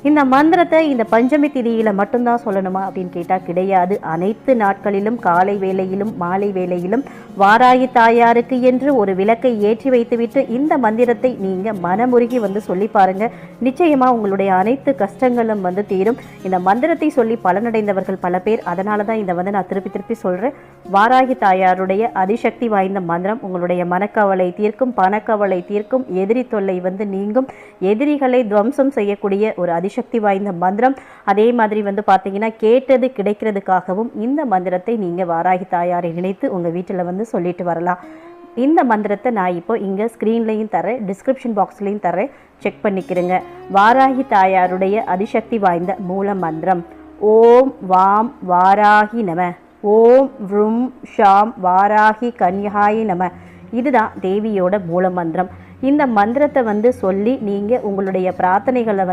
இந்த மந்திரத்தை இந்த பஞ்சமி திதியில் மட்டும்தான் சொல்லணுமா அப்படின்னு கேட்டால் கிடையாது. அனைத்து நாட்களிலும் காலை வேளையிலும் மாலை வேளையிலும் வாராகி தாயாருக்கு என்று ஒரு விளக்கை ஏற்றி வைத்துவிட்டு இந்த மந்திரத்தை நீங்கள் மனமுருகி சொல்லி பாருங்க. நிச்சயமாக உங்களுடைய அனைத்து கஷ்டங்களும் தீரும். இந்த மந்திரத்தை சொல்லி பலனடைந்தவர்கள் பல பேர். அதனால தான் இதை நான் திருப்பி சொல்கிறேன். வாராகி தாயாருடைய அதிசக்தி வாய்ந்த மந்திரம் உங்களுடைய மனக்கவலை தீர்க்கும், பணக்கவலை தீர்க்கும், எதிரி தொல்லை நீங்கும், எதிரிகளை துவம்சம் செய்யக்கூடிய ஒரு அதிசக்தி வாய்ந்த மந்திரம். அதே மாதிரி பார்த்தீங்கன்னா கேட்டது கிடைக்கிறதுக்காகவும் இந்த மந்திரத்தை நீங்கள் வாராகி தாயாரை நினைத்து உங்கள் வீட்டில் சொல்லிட்டு வரலாம். இந்த மந்திரத்தை நான் இப்போ இங்கே ஸ்க்ரீன்லையும் தரேன், டிஸ்கிரிப்ஷன் பாக்ஸ்லையும் தரேன், செக் பண்ணிக்கிறேங்க. வாராகி தாயாருடைய அதிசக்தி வாய்ந்த மூல மந்திரம் ஓம் வாம் வாராகி நம, ஓம் வ்ரும் ஷாம் வாராகி கன்யகாயி நம. இதுதான் தேவியோட மூல மந்திரம். இந்த மந்திரத்தை சொல்லி நீங்கள் உங்களுடைய பிரார்த்தனைகளை